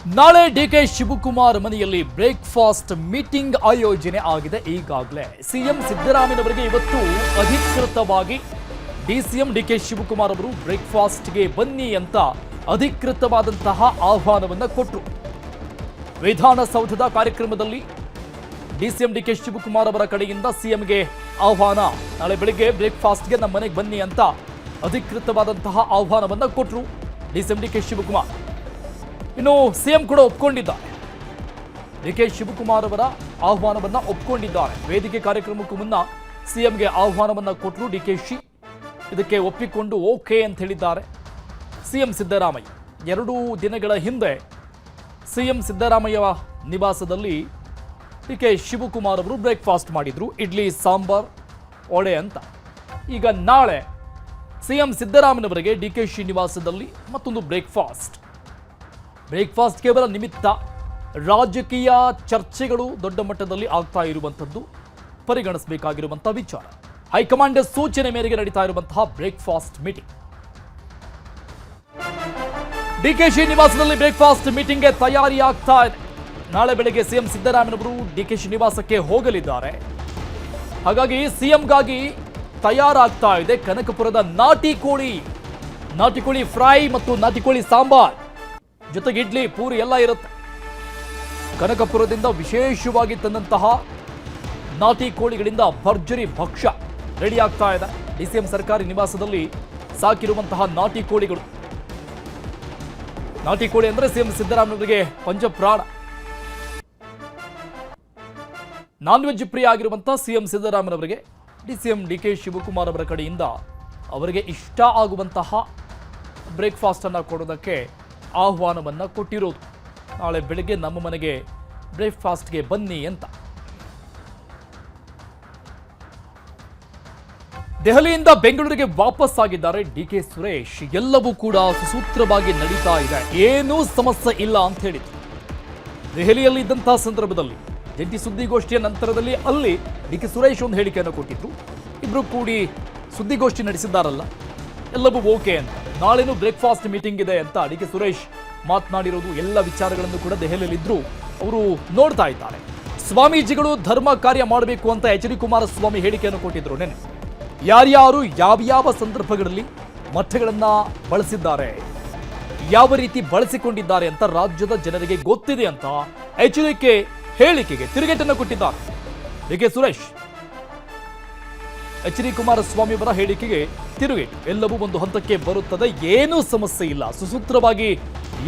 ನಾಳೆ ಡಿಕೆ ಶಿವಕುಮಾರ್ ಮನೆಯಲ್ಲಿ breakfast meeting ಆಯೋಜನೆ ಆಗಿದೆ. ಈಗಾಗಲೇ ಸಿಎಂ ಸಿದ್ದರಾಮಯ್ಯನವರಿಗೆ ಇವತ್ತು ಅಧಿಕೃತವಾಗಿ ಡಿಸಿಎಂ ಡಿಕೆ ಶಿವಕುಮಾರ್ ಅವರು ಬ್ರೇಕ್ಫಾಸ್ಟ್ಗೆ ಬನ್ನಿ ಅಂತ ಅಧಿಕೃತವಾದಂತಹ ಆಹ್ವಾನವನ್ನು ಕೊಟ್ಟರು. ವಿಧಾನಸೌಧದ ಕಾರ್ಯಕ್ರಮದಲ್ಲಿ ಡಿಸಿಎಂ ಡಿಕೆ ಶಿವಕುಮಾರ್ ಅವರ ಕಡೆಯಿಂದ ಸಿಎಂಗೆ ಆಹ್ವಾನ, ನಾಳೆ ಬೆಳಿಗ್ಗೆ ಬ್ರೇಕ್ಫಾಸ್ಟ್ಗೆ ನಮ್ಮ ಮನೆಗೆ ಬನ್ನಿ ಅಂತ ಅಧಿಕೃತವಾದಂತಹ ಆಹ್ವಾನವನ್ನು ಕೊಟ್ಟರು ಡಿಸಿಎಂ ಡಿಕೆ ಶಿವಕುಮಾರ್. ಇನ್ನು ಸಿಎಂ ಕೂಡ ಒಪ್ಕೊಂಡಿದ್ದಾರೆ, ಡಿಕೆ ಶಿವಕುಮಾರ್ ಅವರ ಆಹ್ವಾನವನ್ನ ಒಪ್ಕೊಂಡಿದ್ದಾರೆ. ವೇದಿಕೆ ಕಾರ್ಯಕ್ರಮಕ್ಕೂ ಮುನ್ನ ಸಿಎಂಗೆ ಆಹ್ವಾನವನ್ನ ಕೊಟ್ಟರು ಡಿಕೆಶಿ. ಇದಕ್ಕೆ ಒಪ್ಪಿಕೊಂಡು ಓಕೆ ಅಂತ ಹೇಳಿದ್ದಾರೆ ಸಿಎಂ ಸಿದ್ದರಾಮಯ್ಯ. 2 ದಿನಗಳ ಹಿಂದೆ ಸಿಎಂ ಸಿದ್ದರಾಮಯ್ಯ ನಿವಾಸದಲ್ಲಿ ಡಿಕೆ ಶಿವಕುಮಾರ್ ಅವರು ಬ್ರೇಕ್ಫಾಸ್ಟ್ ಮಾಡಿದ್ರು, ಇಡ್ಲಿ ಸಾಂಬಾರ್ ವಡೆ ಅಂತ. ಈಗ ನಾಳೆ ಸಿಎಂ ಸಿದ್ದರಾಮಯ್ಯನವರಿಗೆ ಡಿಕೆಶಿ ನಿವಾಸದಲ್ಲಿ ಮತ್ತೊಂದು ಬ್ರೇಕ್ಫಾಸ್ಟ್ ಕೇವಲ ನಿಮಿತ್ತ ರಾಜಕೀಯ ಚರ್ಚೆಗಳು ದೊಡ್ಡ ಮಟ್ಟದಲ್ಲಿ ಆಗ್ತಾ ಇರುವಂಥದ್ದು ಪರಿಗಣಿಸಬೇಕಾಗಿರುವಂತಹ ವಿಚಾರ. ಹೈಕಮಾಂಡ್ ಸೂಚನೆ ಮೇರೆಗೆ ನಡೀತಾ ಇರುವಂತಹ ಬ್ರೇಕ್ಫಾಸ್ಟ್ ಮೀಟಿಂಗ್. ಡಿಕೆಶಿ ನಿವಾಸದಲ್ಲಿ ಬ್ರೇಕ್ಫಾಸ್ಟ್ ಮೀಟಿಂಗ್ಗೆ ತಯಾರಿ ಆಗ್ತಾ ಇದೆ. ನಾಳೆ ಬೆಳಗ್ಗೆ ಸಿಎಂ ಸಿದ್ದರಾಮಯ್ಯನವರು ಡಿಕೆಶಿ ನಿವಾಸಕ್ಕೆ ಹೋಗಲಿದ್ದಾರೆ. ಹಾಗಾಗಿ ಸಿಎಂಗಾಗಿ ತಯಾರಾಗ್ತಾ ಇದೆ ಕನಕಪುರದ ನಾಟಿ ಕೋಳಿ ಫ್ರೈ ಮತ್ತು ನಾಟಿ ಕೋಳಿ ಸಾಂಬಾರ್ ಜೊತೆಗೆ ಇಡ್ಲಿ ಪೂರಿ ಎಲ್ಲ ಇರುತ್ತೆ. ಕನಕಪುರದಿಂದ ವಿಶೇಷವಾಗಿ ತಂದಂತಹ ನಾಟಿ ಕೋಳಿಗಳಿಂದ ಭರ್ಜರಿ ಭಕ್ಷ್ಯ ರೆಡಿ ಆಗ್ತಾ ಇದೆ. ಡಿಸಿಎಂ ಸರ್ಕಾರಿ ನಿವಾಸದಲ್ಲಿ ಸಾಕಿರುವಂತಹ ನಾಟಿ ಕೋಳಿಗಳು. ನಾಟಿ ಕೋಳಿ ಅಂದ್ರೆ ಸಿಎಂ ಸಿದ್ದರಾಮಯ್ಯನವರಿಗೆ ಪಂಚಪ್ರಾಣ. ನಾನ್ ವೆಜ್ ಪ್ರಿಯ ಆಗಿರುವಂತಹ ಸಿಎಂ ಸಿದ್ದರಾಮಯ್ಯನವರಿಗೆ ಡಿಸಿಎಂ ಡಿಕೆ ಶಿವಕುಮಾರ್ ಅವರ ಕಡೆಯಿಂದ ಅವರಿಗೆ ಇಷ್ಟ ಆಗುವಂತಹ ಬ್ರೇಕ್ಫಾಸ್ಟ್ ಅನ್ನು ಕೊಡೋದಕ್ಕೆ ಆಹ್ವಾನವನ್ನ ಕೊಟ್ಟಿರೋದು. ನಾಳೆ ಬೆಳಗ್ಗೆ ನಮ್ಮ ಮನೆಗೆ ಬ್ರೇಕ್ಫಾಸ್ಟ್ಗೆ ಬನ್ನಿ ಅಂತ. ದೆಹಲಿಯಿಂದ ಬೆಂಗಳೂರಿಗೆ ವಾಪಸ್ ಆಗಿದ್ದಾರೆ ಡಿಕೆ ಸುರೇಶ್. ಎಲ್ಲವೂ ಕೂಡ ಸುಸೂತ್ರವಾಗಿ ನಡೀತಾ ಇದೆ, ಏನೂ ಸಮಸ್ಯೆ ಇಲ್ಲ ಅಂತ ಹೇಳಿದ್ರು. ದೆಹಲಿಯಲ್ಲಿ ಇದ್ದಂತಹ ಸಂದರ್ಭದಲ್ಲಿ ಜಂಟಿ ಸುದ್ದಿಗೋಷ್ಠಿಯ ನಂತರದಲ್ಲಿ ಅಲ್ಲಿ ಡಿಕೆ ಸುರೇಶ್ ಒಂದು ಹೇಳಿಕೆಯನ್ನು ಕೊಟ್ಟಿದ್ರು. ಇಬ್ರು ಕೂಡಿ ಸುದ್ದಿಗೋಷ್ಠಿ ನಡೆಸಿದ್ದಾರಲ್ಲ, ಎಲ್ಲವೂ ಓಕೆ ಅಂತ. ನಾಳೆನೂ ಬ್ರೇಕ್ಫಾಸ್ಟ್ ಮೀಟಿಂಗ್ ಇದೆ ಅಂತ ಡಿಕೆ ಸುರೇಶ್ ಮಾತನಾಡಿರೋದು, ಎಲ್ಲ ವಿಚಾರಗಳನ್ನು ಕೂಡ ದೆಹಲಿಯಲ್ಲಿದ್ರು ಅವರು ನೋಡ್ತಾ ಇದ್ದಾರೆ. ಸ್ವಾಮೀಜಿಗಳು ಧರ್ಮ ಕಾರ್ಯ ಮಾಡಬೇಕು ಅಂತ ಎಚ್.ಡಿ. ಕುಮಾರಸ್ವಾಮಿ ಹೇಳಿಕೆಯನ್ನು ಕೊಟ್ಟಿದ್ರು ನೆನೆ. ಯಾರ್ಯಾರು ಯಾವ್ಯಾವ ಸಂದರ್ಭಗಳಲ್ಲಿ ಮಠಗಳನ್ನ ಬಳಸಿದ್ದಾರೆ, ಯಾವ ರೀತಿ ಬಳಸಿಕೊಂಡಿದ್ದಾರೆ ಅಂತ ರಾಜ್ಯದ ಜನರಿಗೆ ಗೊತ್ತಿದೆ ಅಂತ ಎಚ್.ಡಿ.ಕೆ ಹೇಳಿಕೆಗೆ ತಿರುಗೇಟನ್ನು ಕೊಟ್ಟಿದ್ದಾರೆ ಡಿಕೆ ಸುರೇಶ್. ಎಚ್.ಡಿ. ಕುಮಾರಸ್ವಾಮಿ ಅವರ ಹೇಳಿಕೆಗೆ ತಿರುಗೇಟು. ಎಲ್ಲವೂ ಒಂದು ಹಂತಕ್ಕೆ ಬರುತ್ತದೆ, ಏನೂ ಸಮಸ್ಯೆ ಇಲ್ಲ, ಸುಸೂತ್ರವಾಗಿ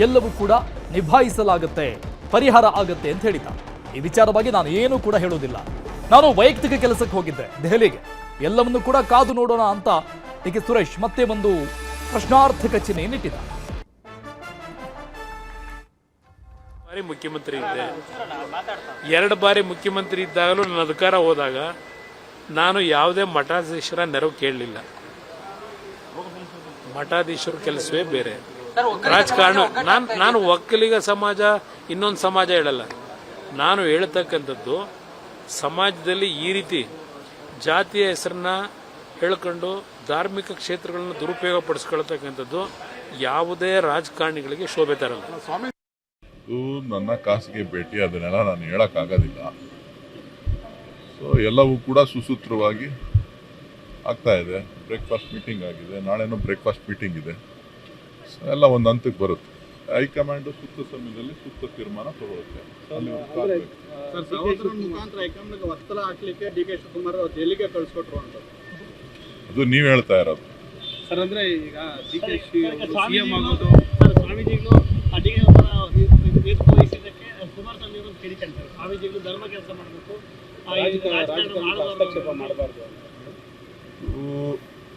ಎಲ್ಲವೂ ಕೂಡ ನಿಭಾಯಿಸಲಾಗುತ್ತೆ, ಪರಿಹಾರ ಆಗುತ್ತೆ ಅಂತ ಹೇಳಿದ್ದಾರೆ. ಈ ವಿಚಾರವಾಗಿ ನಾನು ಏನೂ ಕೂಡ ಹೇಳೋದಿಲ್ಲ, ನಾನು ವೈಯಕ್ತಿಕ ಕೆಲಸಕ್ಕೆ ಹೋಗಿದ್ದೆ ದೆಹಲಿಗೆ, ಎಲ್ಲವನ್ನು ಕೂಡ ಕಾದು ನೋಡೋಣ ಅಂತ ಡಿಕೆ ಸುರೇಶ್ ಮತ್ತೆ ಒಂದು ಪ್ರಶ್ನಾರ್ಥಕ ಚಿಹ್ನೆಯನ್ನಿಟ್ಟಿದ್ದಾರೆ. ಮುಖ್ಯಮಂತ್ರಿ ಇದ್ದೆ, 2 ಬಾರಿ ಮುಖ್ಯಮಂತ್ರಿ ಇದ್ದಾಗಲೂ ನನ್ನ ಅಧಿಕಾರ ಹೋದಾಗ ನಾನು ಯಾವುದೇ ಮಠಾಧೀಶರ ನೆರವು ಕೇಳಲಿಲ್ಲ. ಮಠಾಧೀಶರ ಕೆಲಸವೇ ಬೇರೆ, ರಾಜಕಾರಣ. ನಾನು ಒಕ್ಕಲಿಗ ಸಮಾಜ ಇನ್ನೊಂದು ಸಮಾಜ ಹೇಳಲ್ಲ. ನಾನು ಹೇಳ್ತಕ್ಕಂಥದ್ದು ಸಮಾಜದಲ್ಲಿ ಈ ರೀತಿ ಜಾತಿಯ ಹೆಸರನ್ನ ಹೇಳ್ಕೊಂಡು ಧಾರ್ಮಿಕ ಕ್ಷೇತ್ರಗಳನ್ನು ದುರುಪಯೋಗ ಪಡಿಸ್ಕೊಳ್ತಕ್ಕಂಥದ್ದು ಯಾವುದೇ ರಾಜಕಾರಣಿಗಳಿಗೆ ಶೋಭೆ ತರಲ್ಲ. ಇದು ನನ್ನ ಖಾಸಗಿ ಭೇಟಿ, ಅದನ್ನೆಲ್ಲ ನಾನು ಹೇಳೋಕ್ಕಾಗೋದಿಲ್ಲ. ಸೊ ಎಲ್ಲವೂ ಕೂಡ ಸುಸೂತ್ರವಾಗಿ ಆಗ್ತಾ ಇದೆ. ಬ್ರೇಕ್ಫಾಸ್ಟ್ ಮೀಟಿಂಗ್ ಆಗಿದೆ, ನಾಳೆನೂ ಬ್ರೇಕ್ಫಾಸ್ಟ್ ಮೀಟಿಂಗ್ ಇದೆ. ಸೊ ಎಲ್ಲ ಒಂದು ಹಂತಕ್ಕೆ ಬರುತ್ತೆ. ಹೈಕಮಾಂಡ್ ಸೂಕ್ತ ಸಮಯದಲ್ಲಿ ಸೂಕ್ತ ತೀರ್ಮಾನ ತಗೊಳುತ್ತೆ. ಒತ್ತಡ ಹಾಕ್ಲಿಕ್ಕೆ ಡಿಕೆ ಶಿವಕುಮಾರ್ ದೆಹಲಿಗೆ ಕಳಿಸ್ಕೊಟ್ರು ಅಂತ ಅದು ನೀವು ಹೇಳ್ತಾ ಇರೋದು ಸರ್. ಅಂದ್ರೆ ಈಗ ಡಿಕೆ ಸಿಎಂ ಆಗೋದು ಸ್ವಾಮೀಜಿಗಳು ಕುಮಾರಸ್ವಾಮಿ ಅವರು ಕೇಳಿಕೊಂಡ್ರು, ಸ್ವಾಮೀಜಿಗಳು ಧರ್ಮ ಕೆಲಸ ಮಾಡಬೇಕು, ಹಸ್ತಕ್ಷೇಪ ಮಾಡಬಾರ್ದು.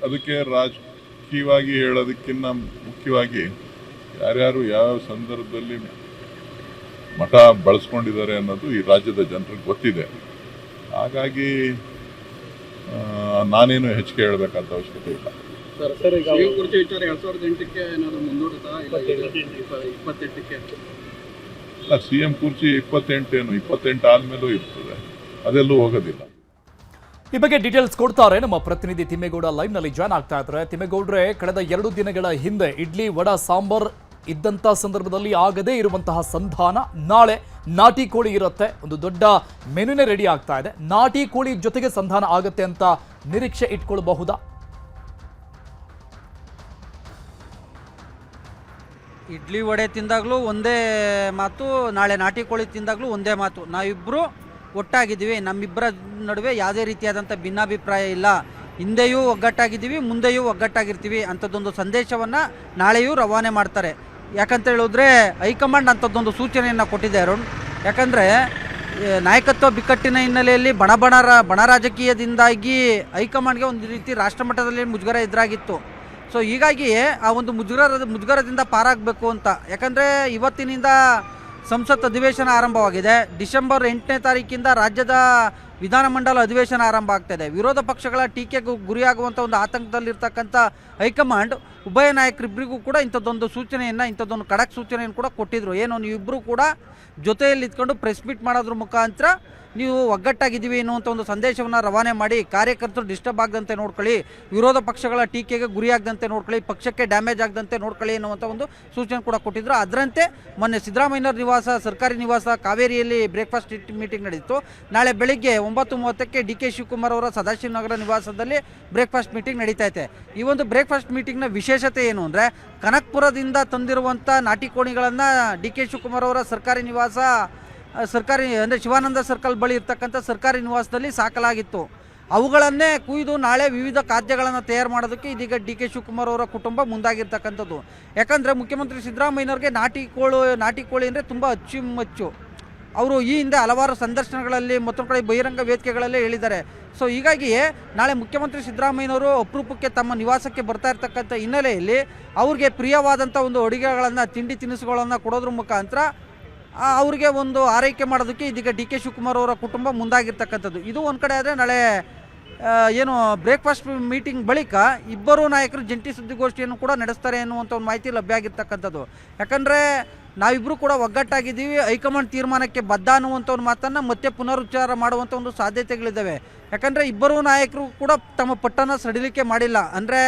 ಅದಕ್ಕೆ ರಾಜಕೀಯವಾಗಿ ಹೇಳೋದಕ್ಕಿಂತ ಮುಖ್ಯವಾಗಿ ಯಾರ್ಯಾರು ಯಾವ ಸಂದರ್ಭದಲ್ಲಿ ಮಠ ಬಳಸ್ಕೊಂಡಿದ್ದಾರೆ ಅನ್ನೋದು ಈ ರಾಜ್ಯದ ಜನರಿಗೆ ಗೊತ್ತಿದೆ. ಹಾಗಾಗಿ ನಾನೇನು ಹೆಚ್ಚಿಗೆ ಹೇಳಬೇಕಾದ ಅವಶ್ಯಕತೆ ಇಲ್ಲ. ಸರ್ ಈಗ ಕುರ್ಚಿ ವಿಚಾರ 2008ಕ್ಕೆ ಏನಾದರೂ ಮುಂದೂಡುತ್ತಾ ಇಲ್ಲ 28ಕ್ಕೆ? ಸಿಎಂ ಕುರ್ಚಿ 28 ಆದ್ಮೇಲೂ ಇರ್ತದೆ, ಅದೆಲ್ಲೂ ಹೋಗೋದಿಲ್ಲ. ಈ ಬಗ್ಗೆ ಡೀಟೇಲ್ಸ್ ಕೊಡ್ತಾರೆ ನಮ್ಮ ಪ್ರತಿನಿಧಿ ತಿಮ್ಮೇಗೌಡ ಲೈವ್ ನಲ್ಲಿ ಜಾಯ್ನ್ ಆಗ್ತಾ ಇದ್ದಾರೆ. ತಿಮ್ಮೇಗೌಡ್ರೆ, ಕಳೆದ 2 ದಿನಗಳ ಹಿಂದೆ ಇಡ್ಲಿ ವಡಾ ಸಾಂಬಾರ್ ಇದ್ದಂಥ ಸಂದರ್ಭದಲ್ಲಿ ಆಗದೇ ಇರುವಂತಹ ಸಂಧಾನ ನಾಳೆ ನಾಟಿ ಕೋಳಿ ಇರುತ್ತೆ. ಒಂದು ದೊಡ್ಡ ಮೆನುನೇ ರೆಡಿ ಆಗ್ತಾ ಇದೆ. ನಾಟಿ ಕೋಳಿ ಜೊತೆಗೆ ಸಂಧಾನ ಆಗುತ್ತೆ ಅಂತ ನಿರೀಕ್ಷೆ ಇಟ್ಕೊಳ್ಬಹುದಾ? ಇಡ್ಲಿ ವಡೆ ತಿಂದಾಗಲೂ ಒಂದೇ ಮಾತು, ನಾಳೆ ನಾಟಿ ಕೋಳಿ ತಿಂದಾಗಲೂ ಒಂದೇ ಮಾತು. ನಾವಿಬ್ಬರು ಒಟ್ಟಾಗಿದ್ದೀವಿ, ನಮ್ಮಿಬ್ಬರ ನಡುವೆ ಯಾವುದೇ ರೀತಿಯಾದಂಥ ಭಿನ್ನಾಭಿಪ್ರಾಯ ಇಲ್ಲ. ಹಿಂದೆಯೂ ಒಗ್ಗಟ್ಟಾಗಿದ್ದೀವಿ, ಮುಂದೆಯೂ ಒಗ್ಗಟ್ಟಾಗಿರ್ತೀವಿ ಅಂಥದ್ದೊಂದು ಸಂದೇಶವನ್ನು ನಾಳೆಯೂ ರವಾನೆ ಮಾಡ್ತಾರೆ. ಯಾಕಂತ ಹೇಳಿದ್ರೆ ಹೈಕಮಾಂಡ್ ಅಂಥದ್ದೊಂದು ಸೂಚನೆಯನ್ನು ಕೊಟ್ಟಿದೆ ಅರುಣ್. ಯಾಕಂದರೆ ನಾಯಕತ್ವ ಬಿಕ್ಕಟ್ಟಿನ ಹಿನ್ನೆಲೆಯಲ್ಲಿ ಬಣ ರಾಜಕೀಯದಿಂದಾಗಿ ಹೈಕಮಾಂಡ್ಗೆ ಒಂದು ರೀತಿ ರಾಷ್ಟ್ರಮಟ್ಟದಲ್ಲಿ ಮುಜುಗರ ಎದುರಾಗಿತ್ತು. ಸೊ ಹೀಗಾಗಿ ಆ ಒಂದು ಮುಜುಗರದಿಂದ ಪಾರಾಗಬೇಕು ಅಂತ, ಯಾಕಂದರೆ ಇವತ್ತಿನಿಂದ ಸಂಸತ್ ಅಧಿವೇಶನ ಆರಂಭವಾಗಿದೆ. ಡಿಸೆಂಬರ್ 8ನೇ ತಾರೀಕಿಂದ ರಾಜ್ಯದ ವಿಧಾನಮಂಡಲ ಅಧಿವೇಶನ ಆರಂಭ ಆಗ್ತಾಯಿದೆ. ವಿರೋಧ ಪಕ್ಷಗಳ ಟೀಕೆಗೂ ಗುರಿಯಾಗುವಂಥ ಒಂದು ಆತಂಕದಲ್ಲಿರ್ತಕ್ಕಂಥ ಹೈಕಮಾಂಡ್ ಉಭಯ ನಾಯಕರಿಬ್ಬರಿಗೂ ಕೂಡ ಇಂಥದ್ದೊಂದು ಖಡಕ್ ಸೂಚನೆಯನ್ನು ಕೂಡ ಕೊಟ್ಟಿದ್ರು. ಏನು, ನೀವಿಬ್ಬರು ಕೂಡ ಜೊತೆಯಲ್ಲಿ ಇದ್ಕೊಂಡು ಪ್ರೆಸ್ ಮೀಟ್ ಮಾಡೋದ್ರ ಮುಖಾಂತರ ನೀವು ಒಗ್ಗಟ್ಟಾಗಿದ್ದೀವಿ ಎನ್ನುವಂಥ ಒಂದು ಸಂದೇಶವನ್ನು ರವಾನೆ ಮಾಡಿ, ಕಾರ್ಯಕರ್ತರು ಡಿಸ್ಟರ್ಬ್ ಆಗದಂತೆ ನೋಡ್ಕೊಳ್ಳಿ, ವಿರೋಧ ಪಕ್ಷಗಳ ಟೀಕೆಗೆ ಗುರಿಯಾಗದಂತೆ ನೋಡ್ಕೊಳ್ಳಿ, ಪಕ್ಷಕ್ಕೆ ಡ್ಯಾಮೇಜ್ ಆಗದಂತೆ ನೋಡ್ಕೊಳ್ಳಿ ಎನ್ನುವಂಥ ಒಂದು ಸೂಚನೆ ಕೂಡ ಕೊಟ್ಟಿದ್ದರು. ಅದರಂತೆ ಮೊನ್ನೆ ಸಿದ್ದರಾಮಯ್ಯನವರ ಸರ್ಕಾರಿ ನಿವಾಸ ಕಾವೇರಿಯಲ್ಲಿ ಬ್ರೇಕ್ಫಾಸ್ಟ್ ಮೀಟಿಂಗ್ ನಡೆಯಿತು. ನಾಳೆ ಬೆಳಿಗ್ಗೆ 9:30ಕ್ಕೆ ಡಿ ಕೆ ಶಿವಕುಮಾರ್ ಅವರ ಸದಾಶಿವನಗರ ನಿವಾಸದಲ್ಲಿ ಬ್ರೇಕ್ಫಾಸ್ಟ್ ಮೀಟಿಂಗ್ ನಡೀತಾ ಇದೆ. ಈ ಒಂದು ಬ್ರೇಕ್ಫಾಸ್ಟ್ ಮೀಟಿಂಗ್ನ ವಿಶೇಷತೆ ಏನು ಅಂದರೆ, ಕನಕಪುರದಿಂದ ತಂದಿರುವಂಥ ನಾಟಿ ಕೋಣಿಗಳನ್ನು ಡಿ ಕೆ ಶಿವಕುಮಾರ್ ಅವರ ಸರ್ಕಾರಿ ನಿವಾಸ ಅಂದರೆ ಶಿವಾನಂದ ಸರ್ಕಲ್ ಬಳಿ ಇರ್ತಕ್ಕಂಥ ಸರ್ಕಾರಿ ನಿವಾಸದಲ್ಲಿ ಸಾಕಲಾಗಿತ್ತು. ಅವುಗಳನ್ನೇ ಕುಯ್ದು ನಾಳೆ ವಿವಿಧ ಖಾದ್ಯಗಳನ್ನು ತಯಾರು ಮಾಡೋದಕ್ಕೆ ಇದೀಗ ಡಿ ಕೆ ಶಿವಕುಮಾರ್ ಅವರ ಕುಟುಂಬ ಮುಂದಾಗಿರ್ತಕ್ಕಂಥದ್ದು. ಯಾಕಂದರೆ ಮುಖ್ಯಮಂತ್ರಿ ಸಿದ್ದರಾಮಯ್ಯನವ್ರಿಗೆ ನಾಟಿ ಕೋಳಿ ಅಂದರೆ ತುಂಬ ಅಚ್ಚುಮೆಚ್ಚು. ಅವರು ಈ ಹಿಂದೆ ಹಲವಾರು ಸಂದರ್ಶನಗಳಲ್ಲಿ ಮತ್ತೊಂದು ಕಡೆ ಬಹಿರಂಗ ವೇದಿಕೆಗಳಲ್ಲೇ ಹೇಳಿದ್ದಾರೆ. ಸೊ ಹೀಗಾಗಿ ನಾಳೆ ಮುಖ್ಯಮಂತ್ರಿ ಸಿದ್ದರಾಮಯ್ಯನವರು ಅಪರೂಪಕ್ಕೆ ತಮ್ಮ ನಿವಾಸಕ್ಕೆ ಬರ್ತಾ ಇರ್ತಕ್ಕಂಥ ಹಿನ್ನೆಲೆಯಲ್ಲಿ ಅವ್ರಿಗೆ ಪ್ರಿಯವಾದಂಥ ಒಂದು ಅಡುಗೆಗಳನ್ನು, ತಿಂಡಿ ತಿನಿಸುಗಳನ್ನು ಕೊಡೋದ್ರ ಮುಖಾಂತರ ಅವ್ರಿಗೆ ಒಂದು ಆರೈಕೆ ಮಾಡೋದಕ್ಕೆ ಇದೀಗ ಡಿ ಕೆ ಶಿವಕುಮಾರ್ ಅವರ ಕುಟುಂಬ ಮುಂದಾಗಿರ್ತಕ್ಕಂಥದ್ದು. ಇದು ಒಂದು ಕಡೆ ಆದರೆ ನಾಳೆ ಏನು ಬ್ರೇಕ್ಫಾಸ್ಟ್ ಮೀಟಿಂಗ್ ಬಳಿಕ ಇಬ್ಬರು ನಾಯಕರು ಜಂಟಿ ಸುದ್ದಿಗೋಷ್ಠಿಯನ್ನು ಕೂಡ ನಡೆಸ್ತಾರೆ ಎನ್ನುವಂಥ ಒಂದು ಮಾಹಿತಿ ಲಭ್ಯ ಆಗಿರ್ತಕ್ಕಂಥದ್ದು. ಯಾಕಂದರೆ ನಾವಿಬ್ಬರು ಕೂಡ ಒಗ್ಗಟ್ಟಾಗಿದ್ದೀವಿ, ಹೈಕಮಾಂಡ್ ತೀರ್ಮಾನಕ್ಕೆ ಬದ್ಧ ಅನ್ನುವಂಥ ಒಂದು ಮಾತನ್ನು ಮತ್ತೆ ಪುನರುಚ್ಚಾರ ಮಾಡುವಂಥ ಒಂದು ಸಾಧ್ಯತೆಗಳಿದ್ದಾವೆ. ಯಾಕಂದರೆ ಇಬ್ಬರು ನಾಯಕರು ಕೂಡ ತಮ್ಮ ಪಟ್ಟನ್ನು ಸಡಿಲಿಕೆ ಮಾಡಿಲ್ಲ. ಅಂದರೆ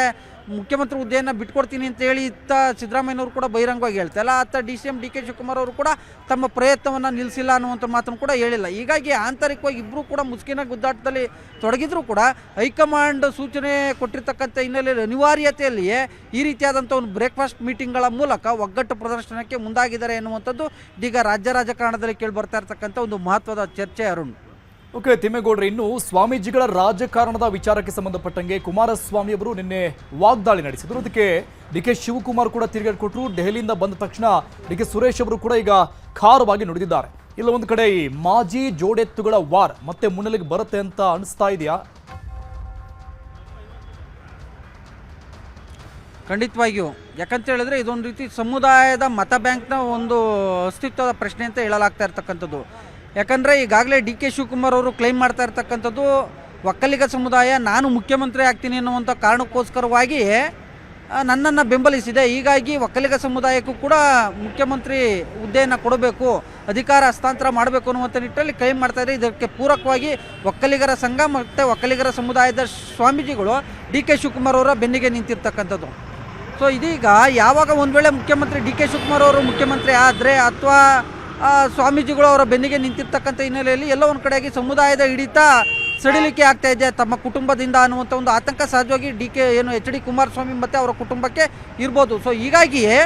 ಮುಖ್ಯಮಂತ್ರಿ ಹುದ್ದೆಯನ್ನು ಬಿಟ್ಕೊಡ್ತೀನಿ ಅಂತ ಹೇಳಿ ಇತ್ತ ಸಿದ್ದರಾಮಯ್ಯನವರು ಕೂಡ ಬಹಿರಂಗವಾಗಿ ಹೇಳ್ತಾಯಿಲ್ಲ, ಅತ್ತ ಡಿ ಕೆ ಶಿವಕುಮಾರ್ ಅವರು ಕೂಡ ತಮ್ಮ ಪ್ರಯತ್ನವನ್ನು ನಿಲ್ಲಿಸಿಲ್ಲ ಅನ್ನುವಂಥ ಮಾತನ್ನು ಕೂಡ ಹೇಳಿಲ್ಲ. ಹೀಗಾಗಿ ಆಂತರಿಕವಾಗಿ ಇಬ್ಬರು ಕೂಡ ಮುಸುಕಿನ ಗುದ್ದಾಟದಲ್ಲಿ ತೊಡಗಿದ್ರೂ ಕೂಡ ಹೈಕಮಾಂಡ್ ಸೂಚನೆ ಕೊಟ್ಟಿರ್ತಕ್ಕಂಥ ಹಿನ್ನೆಲೆಯಲ್ಲಿ ಅನಿವಾರ್ಯತೆಯಲ್ಲಿಯೇ ಈ ರೀತಿಯಾದಂಥ ಒಂದು ಬ್ರೇಕ್ಫಾಸ್ಟ್ ಮೀಟಿಂಗ್ಗಳ ಮೂಲಕ ಒಗ್ಗಟ್ಟು ಪ್ರದರ್ಶನಕ್ಕೆ ಮುಂದಾಗಿದ್ದಾರೆ ಎನ್ನುವಂಥದ್ದು ಇದೀಗ ರಾಜ್ಯ ರಾಜಕಾರಣದಲ್ಲಿ ಕೇಳಿ ಬರ್ತಾ ಇರ್ತಕ್ಕಂಥ ಒಂದು ಮಹತ್ವದ ಚರ್ಚೆ. ಅರುಣ್, ಓಕೆ, ತಿಮ್ಮೇಗೌಡ್ರೆ, ಇನ್ನು ಸ್ವಾಮೀಜಿಗಳ ರಾಜಕಾರಣದ ವಿಚಾರಕ್ಕೆ ಸಂಬಂಧಪಟ್ಟಂಗೆ ಕುಮಾರಸ್ವಾಮಿ ಅವರು ನಿನ್ನೆ ವಾಗ್ದಾಳಿ ನಡೆಸಿದರು. ಅದಕ್ಕೆ ಡಿ ಕೆ ಶಿವಕುಮಾರ್ ಕೂಡ ತಿರುಗೇಟು ಕೊಟ್ಟರು. ದೆಹಲಿಯಿಂದ ಬಂದ ತಕ್ಷಣ ಡಿ ಕೆ ಸುರೇಶ್ ಅವರು ಕೂಡ ಈಗ ಖಾರವಾಗಿ ನುಡಿದಿದ್ದಾರೆ. ಇಲ್ಲ ಒಂದು ಕಡೆ ಈ ಮಾಜಿ ಜೋಡೆತ್ತುಗಳ ವಾರ್ ಮತ್ತೆ ಮುನ್ನೆಲೆಗೆ ಬರುತ್ತೆ ಅಂತ ಅನಿಸ್ತಾ ಇದೆಯಾ? ಖಂಡಿತವಾಗಿಯೂ. ಯಾಕಂತ ಹೇಳಿದ್ರೆ ಇದೊಂದು ರೀತಿ ಸಮುದಾಯದ ಮತ ಬ್ಯಾಂಕ್ನ ಒಂದು ಅಸ್ತಿತ್ವದ ಪ್ರಶ್ನೆ ಅಂತ ಹೇಳಲಾಗ್ತಾ ಇರ್ತಕ್ಕಂಥದ್ದು. ಯಾಕಂದರೆ ಈಗಾಗಲೇ ಡಿ ಕೆ ಶಿವಕುಮಾರ್ ಅವರು ಕ್ಲೈಮ್ ಮಾಡ್ತಾ ಇರ್ತಕ್ಕಂಥದ್ದು, ಒಕ್ಕಲಿಗ ಸಮುದಾಯ ನಾನು ಮುಖ್ಯಮಂತ್ರಿ ಆಗ್ತೀನಿ ಅನ್ನುವಂಥ ಕಾರಣಕ್ಕೋಸ್ಕರವಾಗಿ ನನ್ನನ್ನು ಬೆಂಬಲಿಸಿದೆ. ಹೀಗಾಗಿ ಒಕ್ಕಲಿಗ ಸಮುದಾಯಕ್ಕೂ ಕೂಡ ಮುಖ್ಯಮಂತ್ರಿ ಹುದ್ದೆಯನ್ನು ಕೊಡಬೇಕು, ಅಧಿಕಾರ ಹಸ್ತಾಂತರ ಮಾಡಬೇಕು ಅನ್ನುವಂಥ ನಿಟ್ಟಲ್ಲಿ ಕ್ಲೈಮ್ ಮಾಡ್ತಾ ಇದೆ. ಇದಕ್ಕೆ ಪೂರಕವಾಗಿ ಒಕ್ಕಲಿಗರ ಸಂಘ ಮತ್ತು ಒಕ್ಕಲಿಗರ ಸಮುದಾಯದ ಸ್ವಾಮೀಜಿಗಳು ಡಿ ಕೆ ಶಿವಕುಮಾರ್ ಅವರ ಬೆನ್ನಿಗೆ ನಿಂತಿರ್ತಕ್ಕಂಥದ್ದು. ಸೊ ಇದೀಗ ಯಾವಾಗ ಒಂದು ವೇಳೆ ಮುಖ್ಯಮಂತ್ರಿ ಡಿ ಕೆ ಶಿವಕುಮಾರ್ ಅವರು ಮುಖ್ಯಮಂತ್ರಿ ಆದರೆ ಅಥವಾ ಸ್ವಾಮೀಜಿಗಳು ಅವರ ಬೆನ್ನಿಗೆ ನಿಂತಿರ್ತಕ್ಕಂಥ ಹಿನ್ನೆಲೆಯಲ್ಲಿ ಎಲ್ಲ ಒಂದು ಕಡೆಯಾಗಿ ಸಮುದಾಯದ ಹಿಡಿತ ಸಡಿಲಿಕೆ ಆಗ್ತಾ ಇದೆ ತಮ್ಮ ಕುಟುಂಬದಿಂದ ಅನ್ನುವಂಥ ಒಂದು ಆತಂಕ ಸಹಜವಾಗಿ ಎಚ್ ಡಿ ಕುಮಾರಸ್ವಾಮಿ ಮತ್ತು ಅವರ ಕುಟುಂಬಕ್ಕೆ ಇರ್ಬೋದು. ಸೊ ಹೀಗಾಗಿಯೇ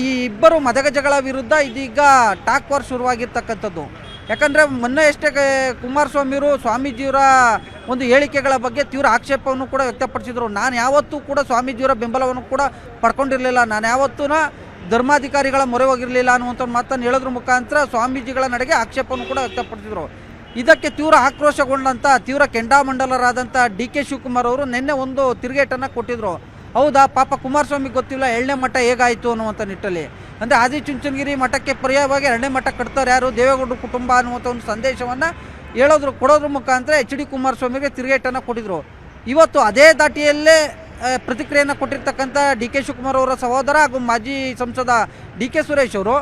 ಈ ಇಬ್ಬರು ಮದಗಜಗಳ ವಿರುದ್ಧ ಇದೀಗ ಟಾಕ್ ವಾರ್ ಶುರುವಾಗಿರ್ತಕ್ಕಂಥದ್ದು. ಯಾಕಂದರೆ ಮೊನ್ನೆ ಅಷ್ಟೇ ಕುಮಾರಸ್ವಾಮಿಯವರು ಸ್ವಾಮೀಜಿಯವರ ಒಂದು ಹೇಳಿಕೆಗಳ ಬಗ್ಗೆ ತೀವ್ರ ಆಕ್ಷೇಪವನ್ನು ಕೂಡ ವ್ಯಕ್ತಪಡಿಸಿದರು. ನಾನು ಯಾವತ್ತೂ ಕೂಡ ಸ್ವಾಮೀಜಿಯವರ ಬೆಂಬಲವನ್ನು ಕೂಡ ಪಡ್ಕೊಂಡಿರಲಿಲ್ಲ, ನಾನು ಯಾವತ್ತೂ ಧರ್ಮಾಧಿಕಾರಿಗಳ ಮೊರೆ ಹೋಗಿರಲಿಲ್ಲ ಅನ್ನುವಂಥ ಮಾತನ್ನು ಹೇಳೋದ್ರ ಮುಖಾಂತರ ಸ್ವಾಮೀಜಿಗಳ ನಡೆಗೆ ಆಕ್ಷೇಪವನ್ನು ಕೂಡ ವ್ಯಕ್ತಪಡಿಸಿದರು. ಇದಕ್ಕೆ ತೀವ್ರ ಆಕ್ರೋಶಗೊಂಡಂಥ ತೀವ್ರ ಕೆಂಡಾಮಂಡಲರಾದಂಥ ಡಿ ಕೆ ಶಿವಕುಮಾರ್ ಅವರು ನಿನ್ನೆ ಒಂದು ತಿರುಗೇಟನ್ನು ಕೊಟ್ಟಿದ್ದರು. ಹೌದಾ, ಪಾಪ ಕುಮಾರಸ್ವಾಮಿ ಗೊತ್ತಿಲ್ಲ 2ನೇ ಮಠ ಹೇಗಾಯಿತು ಅನ್ನುವಂಥ ನಿಟ್ಟಲ್ಲಿ. ಅಂದರೆ ಆದಿಚುಂಚನಗಿರಿ ಮಠಕ್ಕೆ ಪರ್ಯಾಯವಾಗಿ 2ನೇ ಮಠ ಕಟ್ತಾರೆ ಯಾರು, ದೇವೇಗೌಡರ ಕುಟುಂಬ ಅನ್ನುವಂಥ ಒಂದು ಸಂದೇಶವನ್ನು ಕೊಡೋದ್ರ ಮುಖಾಂತರ ಎಚ್ ಡಿ ಕುಮಾರಸ್ವಾಮಿಗೆ ತಿರುಗೇಟನ್ನು ಕೊಟ್ಟಿದ್ದರು. ಇವತ್ತು ಅದೇ ದಾಟಿಯಲ್ಲೇ ಪ್ರತಿಕ್ರಿಯೆಯನ್ನು ಕೊಟ್ಟಿರ್ತಕ್ಕಂಥ ಡಿ ಕೆ ಶಿವಕುಮಾರ್ ಅವರ ಸಹೋದರ ಹಾಗೂ ಮಾಜಿ ಸಂಸದ ಡಿ ಕೆ ಸುರೇಶ್ ಅವರು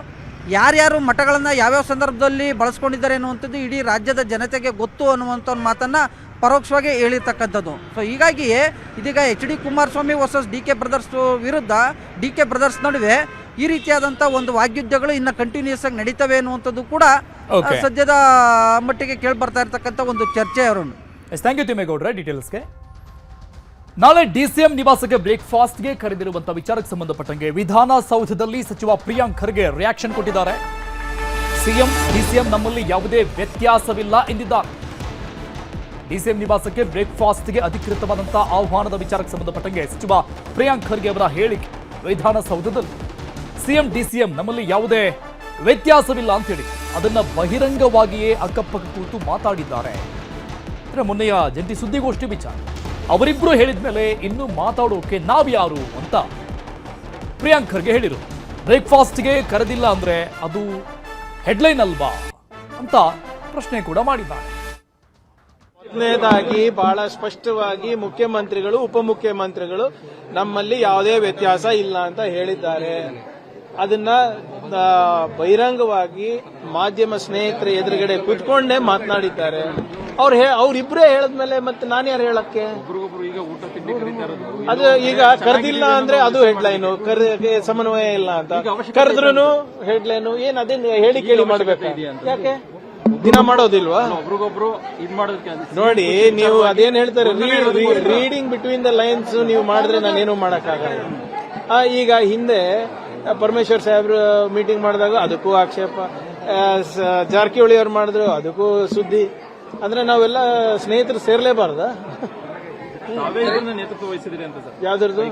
ಯಾರ್ಯಾರು ಮಠಗಳನ್ನು ಯಾವ್ಯಾವ ಸಂದರ್ಭದಲ್ಲಿ ಬಳಸ್ಕೊಂಡಿದ್ದಾರೆ ಅನ್ನುವಂಥದ್ದು ಇಡೀ ರಾಜ್ಯದ ಜನತೆಗೆ ಗೊತ್ತು ಅನ್ನುವಂಥ ಒಂದು ಮಾತನ್ನು ಪರೋಕ್ಷವಾಗಿ ಹೇಳಿರ್ತಕ್ಕಂಥದ್ದು. ಸೊ ಹೀಗಾಗಿ ಇದೀಗ HD Kumaraswamy versus DK brothers ವಿರುದ್ಧ DK ಬ್ರದರ್ಸ್ ನಡುವೆ ಈ ರೀತಿಯಾದಂಥ ಒಂದು ವಾಗ್ಯುದ್ಧಗಳು ಇನ್ನು ಕಂಟಿನ್ಯೂಸ್ ಆಗಿ ನಡೀತವೆ ಅನ್ನುವಂಥದ್ದು ಕೂಡ ಸದ್ಯದ ಮಟ್ಟಿಗೆ ಕೇಳಿ ಬರ್ತಾ ಇರ್ತಕ್ಕಂಥ ಒಂದು ಚರ್ಚೆ ಅವರನ್ನು. ಥ್ಯಾಂಕ್ ಯು ತಿಮ್ಮೇಗೌಡ್ರೆ ಡೀಟೇಲ್ಸ್ಗೆ. ನಾಳೆ DCM ನಿವಾಸಕ್ಕೆ ಬ್ರೇಕ್ಫಾಸ್ಟ್ಗೆ ಕರೆದಿರುವಂತಹ ವಿಚಾರಕ್ಕೆ ಸಂಬಂಧಪಟ್ಟಂಗೆ ವಿಧಾನಸೌಧದಲ್ಲಿ ಸಚಿವ ಪ್ರಿಯಾಂಕ್ ಖರ್ಗೆ ರಿಯಾಕ್ಷನ್ ಕೊಟ್ಟಿದ್ದಾರೆ. ಸಿಎಂ DCM ನಮ್ಮಲ್ಲಿ ಯಾವುದೇ ವ್ಯತ್ಯಾಸವಿಲ್ಲ ಎಂದಿದ್ದಾರೆ. DCM ನಿವಾಸಕ್ಕೆ ಬ್ರೇಕ್ಫಾಸ್ಟ್ಗೆ ಅಧಿಕೃತವಾದಂತಹ ಆಹ್ವಾನದ ವಿಚಾರಕ್ಕೆ ಸಂಬಂಧಪಟ್ಟಂಗೆ ಸಚಿವ ಪ್ರಿಯಾಂಕ್ ಖರ್ಗೆ ಅವರ ಹೇಳಿಕೆ ವಿಧಾನಸೌಧದಲ್ಲಿ ಸಿಎಂ DCM ನಮ್ಮಲ್ಲಿ ಯಾವುದೇ ವ್ಯತ್ಯಾಸವಿಲ್ಲ ಅಂತ ಹೇಳಿ ಅದನ್ನ ಬಹಿರಂಗವಾಗಿಯೇ ಅಕ್ಕಪಕ್ಕ ಕೂತು ಮಾತಾಡಿದ್ದಾರೆ. ಮೊನ್ನೆಯ ಜಂಟಿ ಸುದ್ದಿಗೋಷ್ಠಿ ವಿಚಾರ ಅವರಿಬ್ರು ಹೇಳಿದ ಮೇಲೆ ಇನ್ನು ಮಾತಾಡೋಕೆ ನಾವ್ಯಾರು ಅಂತ ಪ್ರಿಯಾಂಕ್ ಖರ್ಗೆ ಹೇಳಿರು. ಬ್ರೇಕ್ಫಾಸ್ಟ್ಗೆ ಕರೆದಿಲ್ಲ ಅಂದ್ರೆ ಅದು ಹೆಡ್ಲೈನ್ ಅಲ್ವಾ ಅಂತ ಪ್ರಶ್ನೆ ಕೂಡ ಮಾಡಿದ್ದಾರೆ. ಮೊದಲನೇದಾಗಿ ಬಹಳ ಸ್ಪಷ್ಟವಾಗಿ ಮುಖ್ಯಮಂತ್ರಿಗಳು ಉಪಮುಖ್ಯಮಂತ್ರಿಗಳು ನಮ್ಮಲ್ಲಿ ಯಾವುದೇ ವ್ಯತ್ಯಾಸ ಇಲ್ಲ ಅಂತ ಹೇಳಿದ್ದಾರೆ. ಅದನ್ನ ಬಹಿರಂಗವಾಗಿ ಮಾಧ್ಯಮ ಸ್ನೇಹಿತರ ಎದುರುಗಡೆ ಕೂತ್ಕೊಂಡೇ ಮಾತನಾಡಿದ್ದಾರೆ. ಅವ್ರಿಬ್ರೇ ಹೇಳದ್ಮೇಲೆ ಮತ್ತೆ ನಾನು ಯಾರು ಹೇಳಕ್ಕೆ? ಅದು ಈಗ ಕರೆದಿಲ್ಲ ಅಂದ್ರೆ ಅದು ಹೆಡ್ಲೈನು, ಸಮನ್ವಯ ಇಲ್ಲ ಅಂತ ಕರೆದ್ರು ಹೆಡ್ಲೈನು. ಏನ್ ಅದೇ ಹೇಳಿ ಕೇಳಿ ಮಾಡ್ಬೇಕು? ಯಾಕೆ ದಿನ ಮಾಡೋದಿಲ್ವಾ? ನೋಡಿ, ನೀವು ಅದೇನ್ ಹೇಳ್ತಾರೆ, ರೀಡಿಂಗ್ ಬಿಟ್ವೀನ್ ದ ಲೈನ್ಸ್ ನೀವು ಮಾಡಿದ್ರೆ ನಾನೇನು ಮಾಡಕ್ಕಾಗಲ್ಲ. ಈಗ ಹಿಂದೆ ಪರಮೇಶ್ವರ್ ಸಾಹೇಬ್ರು ಮೀಟಿಂಗ್ ಮಾಡಿದಾಗ ಅದಕ್ಕೂ ಆಕ್ಷೇಪ, ಜಾರಕಿಹೊಳಿ ಅವ್ರು ಮಾಡಿದ್ರು ಅದಕ್ಕೂ ಸುದ್ದಿ. ಅಂದ್ರೆ ನಾವೆಲ್ಲ ಸ್ನೇಹಿತರು ಸೇರ್ಲೇಬಾರ್ದ? ಯಾವ್ದ್ರದ್ದು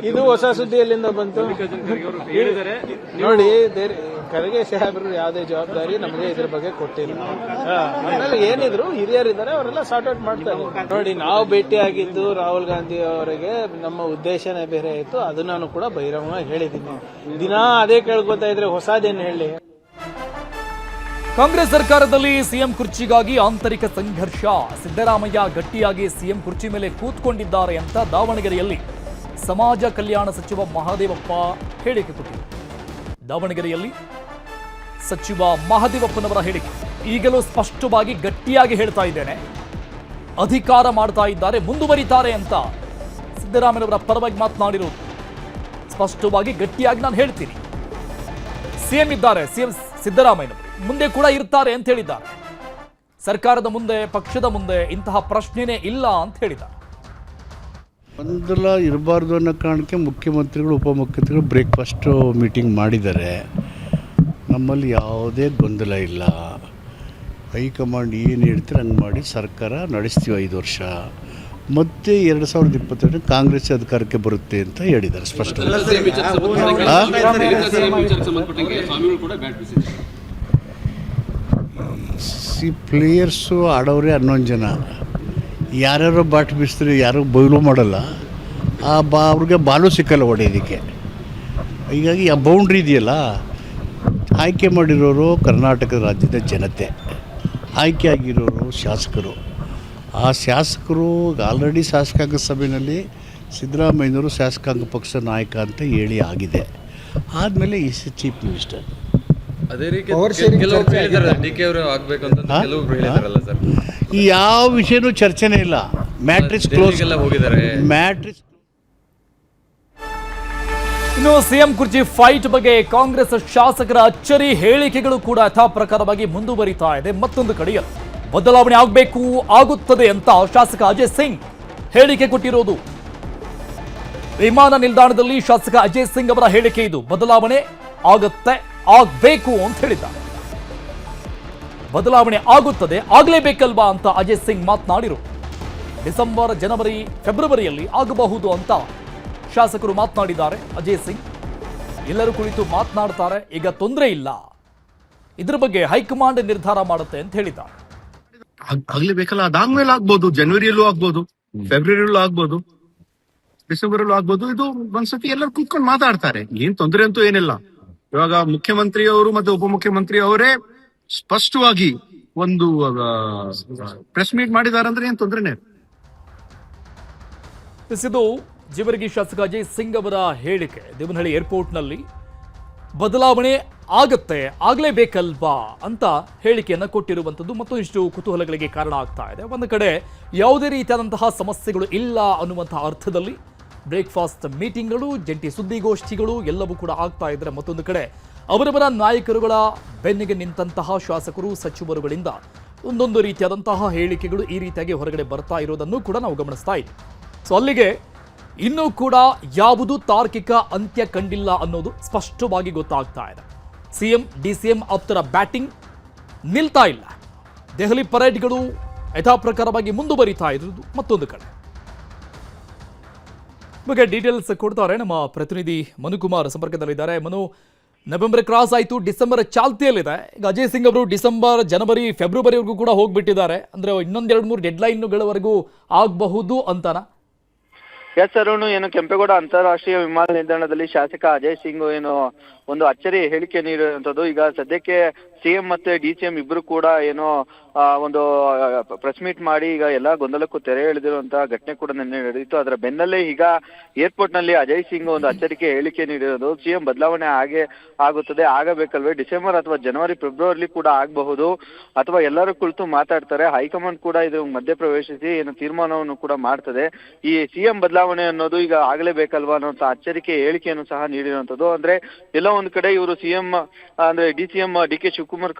ಇದು ಹೊಸ ಸುದ್ದಿ ಎಲ್ಲಿಂದ ಬಂತು? ನೋಡಿ, ಖರ್ಗೆ ಸಾಹೇಬ್ರು ಯಾವುದೇ ಜವಾಬ್ದಾರಿ ನಮಗೆ ಇದ್ರ ಬಗ್ಗೆ ಕೊಟ್ಟಿಲ್ಲ. ಆಮೇಲೆ ಏನಿದ್ರು ಹಿರಿಯರಿದ್ದಾರೆ, ಅವರೆಲ್ಲ ಸಾರ್ಟ್ ಔಟ್ ಮಾಡ್ತಾರೆ. ನೋಡಿ, ನಾವು ಭೇಟಿಯಾಗಿದ್ದು ರಾಹುಲ್ ಗಾಂಧಿ ಅವರಿಗೆ ನಮ್ಮ ಉದ್ದೇಶನೇ ಬೇರೆ ಇತ್ತು. ಅದು ನಾನು ಕೂಡ ಬಹಿರಂಗವಾಗಿ ಹೇಳಿದ್ದೀನಿ. ದಿನಾ ಅದೇ ಕೇಳ್ಕೊತಾ ಇದ್ರೆ ಹೊಸದೇನು ಹೇಳಿ? ಕಾಂಗ್ರೆಸ್ ಸರ್ಕಾರದಲ್ಲಿ ಸಿಎಂ ಕುರ್ಚಿಗಾಗಿ ಆಂತರಿಕ ಸಂಘರ್ಷ. ಸಿದ್ದರಾಮಯ್ಯ ಗಟ್ಟಿಯಾಗಿ ಸಿಎಂ ಕುರ್ಚಿ ಮೇಲೆ ಕೂತ್ಕೊಂಡಿದ್ದಾರೆ ಅಂತ ದಾವಣಗೆರೆಯಲ್ಲಿ ಸಮಾಜ ಕಲ್ಯಾಣ ಸಚಿವ ಮಹದೇವಪ್ಪ ಹೇಳಿಕೆ ಕೊಟ್ಟಿದ್ದಾರೆ. ದಾವಣಗೆರೆಯಲ್ಲಿ ಸಚಿವ ಮಹದೇವಪ್ಪನವರ ಹೇಳಿಕೆ ಈಗಲೂ ಸ್ಪಷ್ಟವಾಗಿ ಗಟ್ಟಿಯಾಗಿ ಹೇಳ್ತಾ ಇದ್ದೇನೆ, ಅಧಿಕಾರ ಮಾಡ್ತಾ ಇದ್ದಾರೆ, ಮುಂದುವರಿತಾರೆ ಅಂತ ಸಿದ್ದರಾಮಯ್ಯನವರ ಪರವಾಗಿ ಮಾತನಾಡಿರೋದು. ಸ್ಪಷ್ಟವಾಗಿ ಗಟ್ಟಿಯಾಗಿ ನಾನು ಹೇಳ್ತೀನಿ, ಸಿಎಂ ಇದ್ದಾರೆ, ಸಿಎಂ ಸಿದ್ದರಾಮಯ್ಯನವರು ಮುಂದೆ ಕೂಡ ಇರ್ತಾರೆ ಅಂತ ಹೇಳಿದ್ದಾರೆ. ಸರ್ಕಾರದ ಮುಂದೆ, ಪಕ್ಷದ ಮುಂದೆ ಇಂತಹ ಪ್ರಶ್ನೆನೇ ಇಲ್ಲ ಅಂತ ಹೇಳಿದ್ದಾರೆ. ಗೊಂದಲ ಇರಬಾರ್ದು ಅನ್ನೋ ಕಾರಣಕ್ಕೆ ಮುಖ್ಯಮಂತ್ರಿಗಳು ಉಪಮುಖ್ಯಮಂತ್ರಿಗಳು ಬ್ರೇಕ್ಫಾಸ್ಟ್ ಮೀಟಿಂಗ್ ಮಾಡಿದ್ದಾರೆ. ನಮ್ಮಲ್ಲಿ ಯಾವುದೇ ಗೊಂದಲ ಇಲ್ಲ. ಹೈಕಮಾಂಡ್ ಏನು ಹೇಳ್ತಾರೆ ಹಂಗೆ ಮಾಡಿ ಸರ್ಕಾರ ನಡೆಸ್ತೀವಿ 5 ವರ್ಷ. ಮತ್ತೆ 2022 ಕಾಂಗ್ರೆಸ್ ಅಧಿಕಾರಕ್ಕೆ ಬರುತ್ತೆ ಅಂತ ಹೇಳಿದ್ದಾರೆ ಸ್ಪಷ್ಟವಾಗಿ. ಪ್ಲೇಯರ್ಸು ಆಡೋರೆ 11 ಜನ, ಯಾರ್ಯಾರೋ ಬಾಟ್ ಬೀಸ್ತಾರೆ, ಯಾರು ಬೌಲು ಮಾಡಲ್ಲ. ಅವ್ರಿಗೆ ಬಾಲು ಸಿಕ್ಕಲ್ಲ ಹೊಡೆಯೋದಕ್ಕೆ. ಹೀಗಾಗಿ ಆ ಬೌಂಡ್ರಿ ಇದೆಯಲ್ಲ, ಆಯ್ಕೆ ಮಾಡಿರೋರು ಕರ್ನಾಟಕ ರಾಜ್ಯದ ಜನತೆ, ಆಯ್ಕೆ ಆಗಿರೋರು ಶಾಸಕರು. ಆ ಶಾಸಕರು ಆಲ್ರೆಡಿ ಶಾಸಕಾಂಗ ಸಭೆಯಲ್ಲಿ ಸಿದ್ದರಾಮಯ್ಯನವರು ಶಾಸಕಾಂಗ ಪಕ್ಷ ನಾಯಕ ಅಂತ ಹೇಳಿ ಆಗಿದೆ. ಆದಮೇಲೆ ಈಸ್ ಚೀಫ್ ಮಿನಿಸ್ಟರ್. ಅದೇ ರೀತಿ ಡಿಕೆ ಅವರು ಆಗ್ಬೇಕು ಅಂತ ಕೆಲವರು ಹೇಳಿದಾರಲ್ಲ ಸರ್. ಯಾವ ವಿಷಯನೂ ಚರ್ಚೆನೇ ಇಲ್ಲ. ಮ್ಯಾಟ್ರಿಕ್ಸ್ ಕ್ಲೋಸ್ ಹೋಗಿದ್ದಾರೆ. ಮ್ಯಾಟ್ರಿಕ್ಸ್. ಇನ್ನು ಸಿಎಂ ಕುರ್ಚಿ ಫೈಟ್ ಬಗ್ಗೆ ಕಾಂಗ್ರೆಸ್ ಶಾಸಕರ ಅಚ್ಚರಿ ಹೇಳಿಕೆಗಳು ಕೂಡ ಯಥಾ ಪ್ರಕಾರವಾಗಿ ಮುಂದುವರಿತಾ ಇದೆ. ಮತ್ತೊಂದು ಕಡೆಯಲ್ಲಿ ಬದಲಾವಣೆ ಆಗಬೇಕು, ಆಗುತ್ತದೆ ಅಂತ ಶಾಸಕ ಅಜಯ್ ಸಿಂಗ್ ಹೇಳಿಕೆ ಕೊಟ್ಟಿರೋದು. ವಿಮಾನ ನಿಲ್ದಾಣದಲ್ಲಿ ಶಾಸಕ ಅಜಯ್ ಸಿಂಗ್ ಅವರ ಹೇಳಿಕೆ ಇದು. ಬದಲಾವಣೆ ಆಗುತ್ತೆ, ಆಗಬೇಕು ಅಂತ ಹೇಳಿದ್ದಾರೆ. ಬದಲಾವಣೆ ಆಗುತ್ತದೆ, ಆಗಲೇಬೇಕಲ್ವಾ ಅಂತ ಅಜಯ್ ಸಿಂಗ್ ಮಾತನಾಡಿರು. ಡಿಸೆಂಬರ್, ಜನವರಿ, ಫೆಬ್ರವರಿಯಲ್ಲಿ ಆಗಬಹುದು ಅಂತ ಶಾಸಕರು ಮಾತನಾಡಿದ್ದಾರೆ. ಅಜಯ್ ಸಿಂಗ್ ಎಲ್ಲರೂ ಕುಳಿತು ಮಾತನಾಡ್ತಾರೆ, ಈಗ ತೊಂದರೆ ಇಲ್ಲ, ಇದ್ರ ಬಗ್ಗೆ ಹೈಕಮಾಂಡ್ ನಿರ್ಧಾರ ಮಾಡುತ್ತೆ ಅಂತ ಹೇಳಿದ್ದಾರೆ. ಆಗ್ಲೇಬೇಕಲ್ಲ, ಅದಾದ್ಮೇಲೆ ಆಗ್ಬೋದು, ಜನವರಿಯಲ್ಲೂ ಆಗ್ಬೋದು, ಫೆಬ್ರವರಿಯಲ್ಲೂ ಆಗ್ಬೋದು, ಡಿಸೆಂಬರಲ್ಲೂ ಆಗ್ಬೋದು. ಇದು ಒಂದ್ಸತಿ ಎಲ್ಲರೂ ಕೂತ್ಕೊಂಡು ಮಾತಾಡ್ತಾರೆ, ಏನ್ ತೊಂದರೆ ಅಂತೂ ಏನಿಲ್ಲ. ಇವಾಗ ಮುಖ್ಯಮಂತ್ರಿ ಅವರು ಮತ್ತೆ ಉಪಮುಖ್ಯಮಂತ್ರಿ ಅವರೇ ಸ್ಪಷ್ಟವಾಗಿ ಒಂದು ಪ್ರೆಸ್ ಮೀಟ್ ಮಾಡಿದ್ದಾರೆ ಅಂದ್ರೆ ಏನ್ ತೊಂದರೆನೇ. ಇದು ಜೇವರ್ಗಿ ಶಾಸಕ ಅಜಯ್ ಸಿಂಗ್ ಅವರ ಹೇಳಿಕೆ. ದೇವನಹಳ್ಳಿ ಏರ್ಪೋರ್ಟ್ನಲ್ಲಿ ಬದಲಾವಣೆ ಆಗಲೇಬೇಕಲ್ವಾ ಅಂತ ಹೇಳಿಕೆಯನ್ನು ಕೊಟ್ಟಿರುವಂಥದ್ದು ಮತ್ತು ಇಷ್ಟು ಕುತೂಹಲಗಳಿಗೆ ಕಾರಣ ಆಗ್ತಾ ಇದೆ. ಒಂದು ಕಡೆ ಯಾವುದೇ ರೀತಿಯಾದಂತಹ ಸಮಸ್ಯೆಗಳು ಇಲ್ಲ ಅನ್ನುವಂತಹ ಅರ್ಥದಲ್ಲಿ ಬ್ರೇಕ್ಫಾಸ್ಟ್ ಮೀಟಿಂಗ್ಗಳು, ಜಂಟಿ ಸುದ್ದಿಗೋಷ್ಠಿಗಳು ಎಲ್ಲವೂ ಕೂಡ ಆಗ್ತಾ ಇದ್ದಾರೆ. ಮತ್ತೊಂದು ಕಡೆ ಅವರವರ ನಾಯಕರುಗಳ ಬೆನ್ನಿಗೆ ನಿಂತಹ ಶಾಸಕರು, ಸಚಿವರುಗಳಿಂದ ಒಂದೊಂದು ರೀತಿಯಾದಂತಹ ಹೇಳಿಕೆಗಳು ಈ ರೀತಿಯಾಗಿ ಹೊರಗಡೆ ಬರ್ತಾ ಇರೋದನ್ನು ಕೂಡ ನಾವು ಗಮನಿಸ್ತಾ ಇದ್ದೀವಿ. ಸೊ ಅಲ್ಲಿಗೆ ಇನ್ನೂ ಕೂಡ ಯಾವುದು ತಾರ್ಕಿಕ ಅಂತ್ಯ ಕಂಡಿಲ್ಲ ಅನ್ನೋದು ಸ್ಪಷ್ಟವಾಗಿ ಗೊತ್ತಾಗ್ತಾ ಇದೆ. ಸಿಎಂ ಡಿಸಿಎಂ ಆಪ್ತರ ಬ್ಯಾಟಿಂಗ್ ನಿಲ್ತಾ ಇಲ್ಲ. ದೆಹಲಿ ಪರೇಡ್ಗಳು ಯಥಾಪ್ರಕಾರವಾಗಿ ಮುಂದುವರಿತಾ ಇರೋದು ಮತ್ತೊಂದು ಕಡೆ. ಬಗ್ಗೆ ಡೀಟೇಲ್ಸ್ ಕೊಡ್ತಾರೆ ನಮ್ಮ ಪ್ರತಿನಿಧಿ ಮನುಕುಮಾರ್ ಸಂಪರ್ಕದಲ್ಲಿದ್ದಾರೆ. ಮನು, ನವೆಂಬರ್ ಕ್ರಾಸ್ ಆಯಿತು, ಡಿಸೆಂಬರ್ ಚಾಲ್ತಿಯಲ್ಲಿದೆ. ಈಗ ಅಜಯ್ ಸಿಂಗ್ ಅವರು ಡಿಸೆಂಬರ್, ಜನವರಿ, ಫೆಬ್ರವರಿವರೆಗೂ ಕೂಡ ಹೋಗ್ಬಿಟ್ಟಿದ್ದಾರೆ. ಅಂದರೆ ಇನ್ನೊಂದೆರಡು ಮೂರು ಡೆಡ್ಲೈನ್ಗಳವರೆಗೂ ಆಗಬಹುದು ಅಂತಾನ? ಎಸ್ ಅರುಣ್, ಏನು ಕೆಂಪೇಗೌಡ ಅಂತಾರಾಷ್ಟ್ರೀಯ ವಿಮಾನ ನಿಲ್ದಾಣದಲ್ಲಿ ಶಾಸಕ ಅಜಯ್ ಸಿಂಗ್ ಏನು ಒಂದು ಅಚ್ಚರಿ ಹೇಳಿಕೆ ನೀಡಿರುವಂತದ್ದು. ಈಗ ಸದ್ಯಕ್ಕೆ ಸಿಎಂ ಮತ್ತೆ ಡಿಸಿಎಂ ಇಬ್ರು ಕೂಡ ಏನೋ ಒಂದು ಪ್ರೆಸ್ ಮೀಟ್ ಮಾಡಿ ಈಗ ಎಲ್ಲಾ ಗೊಂದಲಕ್ಕೂ ತೆರೆ ಎಳೆದಿರುವಂತಹ ಘಟನೆ ಕೂಡ ನಿನ್ನೆ ನಡೆಯಿತು. ಅದರ ಬೆನ್ನಲ್ಲೇ ಈಗ ಏರ್ಪೋರ್ಟ್ ನಲ್ಲಿ ಅಜಯ್ ಸಿಂಗ್ ಒಂದು ಎಚ್ಚರಿಕೆ ಹೇಳಿಕೆ ನೀಡಿರೋದು. ಸಿಎಂ ಬದಲಾವಣೆ ಆಗುತ್ತದೆ, ಆಗಬೇಕಲ್ವೇ, ಡಿಸೆಂಬರ್ ಅಥವಾ ಜನವರಿ, ಫೆಬ್ರವರಿ ಕೂಡ ಆಗಬಹುದು, ಅಥವಾ ಎಲ್ಲರೂ ಕುಳಿತು ಮಾತಾಡ್ತಾರೆ, ಹೈಕಮಾಂಡ್ ಕೂಡ ಇದು ಮಧ್ಯಪ್ರವೇಶಿಸಿ ಏನು ತೀರ್ಮಾನವನ್ನು ಕೂಡ ಮಾಡ್ತದೆ. ಈ ಸಿಎಂ ಬದಲಾವಣೆ ಅನ್ನೋದು ಈಗ ಆಗಲೇಬೇಕಲ್ವಾ ಅನ್ನೋಂಥ ಎಚ್ಚರಿಕೆ ಹೇಳಿಕೆಯನ್ನು ಸಹ ನೀಡಿರುವಂತದ್ದು. ಅಂದ್ರೆ ಎಲ್ಲ ಒಂದ್ ಕಡೆ ಇವರು ಸಿಎಂ ಅಂದ್ರೆ ಡಿಸಿಎಂ ಡಿ.ಕೆ. ಶಿವಕುಮಾರ್